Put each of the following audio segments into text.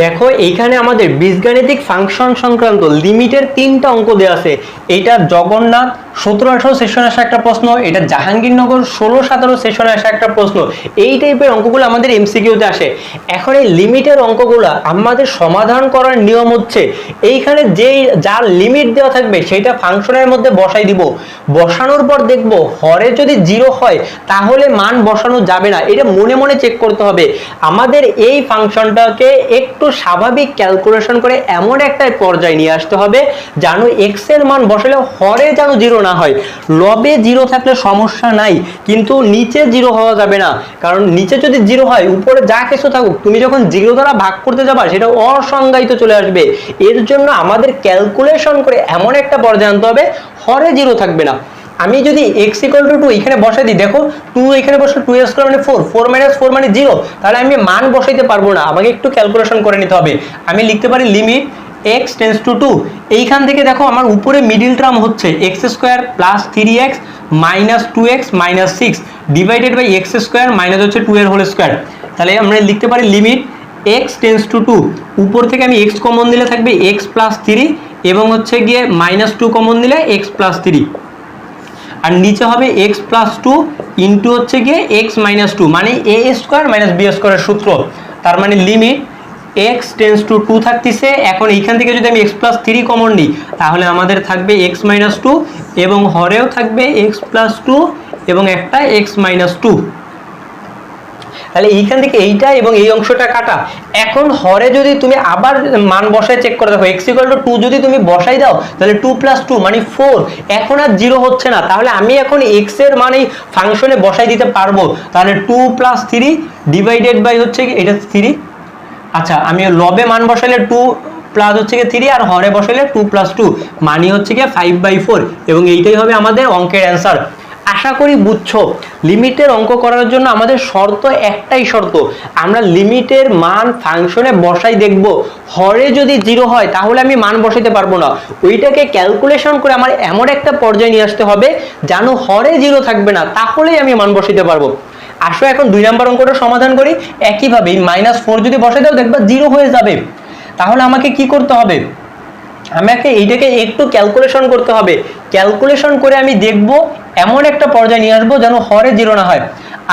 দেখো এইখানে আমাদের বীজগাণিতিক ফাংশন সংক্রান্ত লিমিটের 3টা অঙ্ক দেওয়া আছে। এটা জগন্নাথ 17-18 সেশনে আসা একটা প্রশ্ন, এটা জাহাঙ্গীরনগর 16-17 সেশনে আসা একটা প্রশ্ন। এই টাইপের অঙ্কগুলো আমাদের এমসিকিউতে আসে। এখন এই লিমিটের অঙ্কগুলো আমাদের সমাধান করার নিয়ম হচ্ছে এইখানে যেই যার লিমিট দেওয়া থাকবে সেটা ফাংশনের মধ্যে বসাই দিব। বসানোর পর দেখব হরে যদি 0 হয় তাহলে মান বসানো যাবে না, এটা মনে মনে চেক করতে হবে। আমাদের এই ফাংশনটাকে একটু স্বাভাবিক ক্যালকুলেশন করে এমন একটা পর্যায়ে নিয়ে আসতে হবে যেন এক্স এর মান বসালে হরে যেন 0 না হয়। লবে 0 থাকলে সমস্যা নাই, কিন্তু নিচে 0 হওয়া যাবে না, কারণ নিচে যদি 0 হয় উপরে যা কিছু থাকুক তুমি যখন 0 দ্বারা ভাগ করতে যাবা সেটা অসংজ্ঞায়িত চলে আসবে। এর জন্য আমাদের ক্যালকুলেশন করে এমন একটা পর্যায়ে আনতে হবে হরে 0 থাকবে না। আমি যদি x = 2 এখানে বসাই দিই, দেখো 2 এখানে বসলে 2a² মানে 4, 4 - 4 মানে 0, তাহলে আমি মান বসাইতে পারবো না, আমাকে একটু ক্যালকুলেশন করে নিতে হবে। আমি লিখতে পারি লিমিট x টেন্ডস টু 2। এইখান থেকে দেখো আমার উপরে মিডল টার্ম হচ্ছে x² + 3x - 2x - 6 divided by x² minus হচ্ছে 2 এর হোল স্কয়ার। তাহলে আমরা লিখতে পারি লিমিট x টেন্ডস টু 2, উপর থেকে আমি x কমন দিলে থাকবে x + 3 এবং হচ্ছে গিয়ে -2 কমন দিলে x + 3, আর নিচে হবে x + 2 ইনটু হচ্ছে গিয়ে x - 2 মানে a² - b² এর সূত্র। তার মানে লিমিট x টেন্ডস টু 2 থাকতেছে। এখন এইখান থেকে যদি আমি x + 3 কমন নিই তাহলে আমাদের থাকবে x - 2 এবং হরেও থাকবে x + 2 এবং একটা x - 2। তাহলে এইখান থেকে এইটা এবং এই অংশটা কাটা। এখন হরে যদি তুমি আবার মান বসায় চেক করে দেখো x = 2 যদি তুমি বসাই দাও তাহলে 2 + 2 মানে 4, এখন আর 0 হচ্ছে না, তাহলে আমি এখন x এর মান এই ফাংশনে বসাই দিতে পারবো। তাহলে 2 + 3 ডিভাইডেড বাই হচ্ছে এটা 3, আচ্ছা আমি লবে মান বসাইলে 2 প্লাস হচ্ছে কি 3 আর হরে বসাইলে 2 + 2 মানে হচ্ছে কি 5/4 এবং এইটাই হবে আমাদের অঙ্কের অ্যান্সার। আশা করি বুঝছো। লিমিটের অঙ্ক করার জন্য আমাদের শর্ত একটাই শর্ত, আমরা লিমিটের মান ফাংশনে বসাই দেখব, হরে যদি 0 হয় তাহলে আমি মান বসাইতে পারবো না, ওইটাকে ক্যালকুলেশন করে আমার এমন একটা পর্যায়ে নিয়ে আসতে হবে যেন হরে 0 থাকবে না, তাহলেই আমি মান বসাইতে পারবো। আসো এখন 2 নম্বর অঙ্কটা সমাধান করি। একইভাবে -4 যদি বসাই দাও দেখবা 0 হয়ে যাবে। তাহলে আমাকে কি করতে হবে, আমাকে এইটাকে একটু ক্যালকুলেশন করতে হবে। ক্যালকুলেশন করে আমি দেখব এমন একটা পর্যায়ে নিয়ে আসবো যেন হরে 0 না হয়।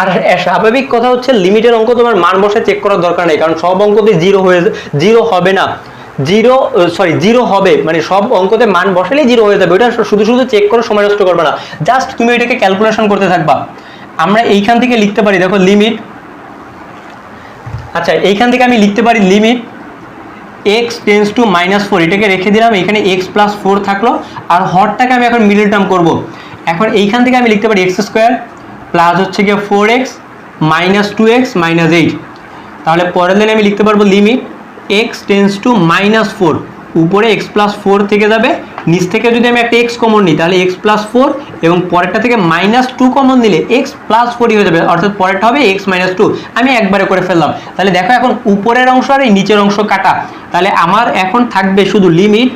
আর স্বাভাবিক কথা হচ্ছে লিমিটের অঙ্ক তোমার মান বসে চেক করার দরকার নেই, কারণ সব অঙ্কতে 0 হবে না, 0 হবে, মানে সব অঙ্কতে মান বসালেই 0 হয়ে যাবে। ওটা শুধু শুধু চেক করে সময় নষ্ট করবে না, জাস্ট তুমি এটাকে ক্যালকুলেশন করতে থাকবা। আমরা এইখান থেকে লিখতে পারি দেখো লিমিট, আচ্ছা এইখান থেকে আমি লিখতে পারি লিমিট x টেন্ডস টু -4, এটাকে রেখে দিলাম, এখানে x + 4 থাকলো, আর হরটাকে আমি এখন মিডল টার্ম করব। এখন এইখান থেকে আমি লিখতে পারি x² প্লাস হচ্ছে গিয়ে 4x - 2x - 8। তাহলে পরের লাইনে আমি লিখতে পারবো লিমিট x টেন্ডস টু -4, উপরে x + 4 থেকে যাবে, নিচ থেকে যদি আমি একটা x কমন নিই তাহলে x + 4 এবং পরেরটা থেকে -2 কমন নিলে x + 4 হয়ে যাবে, অর্থাৎ পরেরটা হবে x - 2। আমি একবারে করে ফেললাম। তাহলে দেখো এখন উপরের অংশ আর এই নিচের অংশ কাটা, তাহলে আমার এখন থাকবে শুধু লিমিট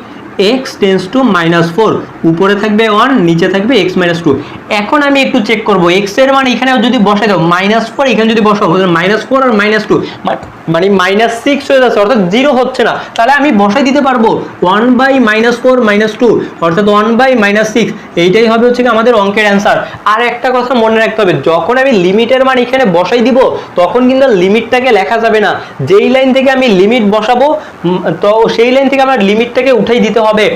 x টেন্ডস টু -4, উপরে থাকবে 1, নিচে থাকবে x - 2। এখন আমি একটু চেক করব x এর মান এখানে যদি বসাই দাও -4, এখানে যদি বসাও -4 আর -2 মানে -6 হয়ে যাচ্ছে, অর্থাৎ 0 হচ্ছে না। তাহলে আমি বসাই দিতে পারবো 1/-4 - 2, অর্থাৎ 1/-6। এইটাই হবে হচ্ছে কি আমাদের অঙ্কের অ্যান্সার। আর একটা কথা মনে রাখতে হবে, যখন আমি লিমিটের মান এখানে বসাই দিব তখন কিন্তু লিমিটটাকে লেখা যাবে না, যেই লাইন থেকে আমি লিমিট বসাবো তো সেই লাইন থেকে আমার লিমিটটাকে উঠাই দিতে হবে।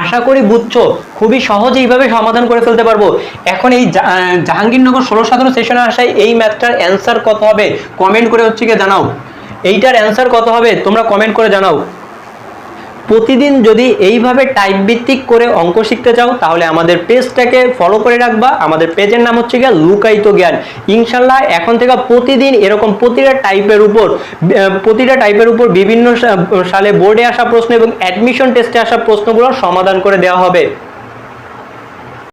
আশা করি বুঝছো, খুবই সহজে এইভাবে সমাধান করে ফেলতে পারবো। এখন এই জাহাঙ্গীরনগর 16-17 সেশনে আসায় এই ম্যাথটার অ্যান্সার কত হবে কমেন্ট করে হচ্ছে গিয়ে জানাও। এইটার অ্যান্সার কত হবে তোমরা কমেন্ট করে জানাও। প্রতিদিন যদি এইভাবে টাইপ ভিত্তিক করে অঙ্ক শিখতে চাও তাহলে আমাদের পেজটাকে ফলো করে রাখবা। আমাদের পেজের নাম হচ্ছে গিয়ে লুকায়িত জ্ঞান। ইনশাল্লাহ এখন থেকে প্রতিদিন এরকম প্রতিটা টাইপের উপর বিভিন্ন সালে বোর্ডে আসা প্রশ্ন এবং অ্যাডমিশন টেস্টে আসা প্রশ্নগুলোর সমাধান করে দেওয়া হবে।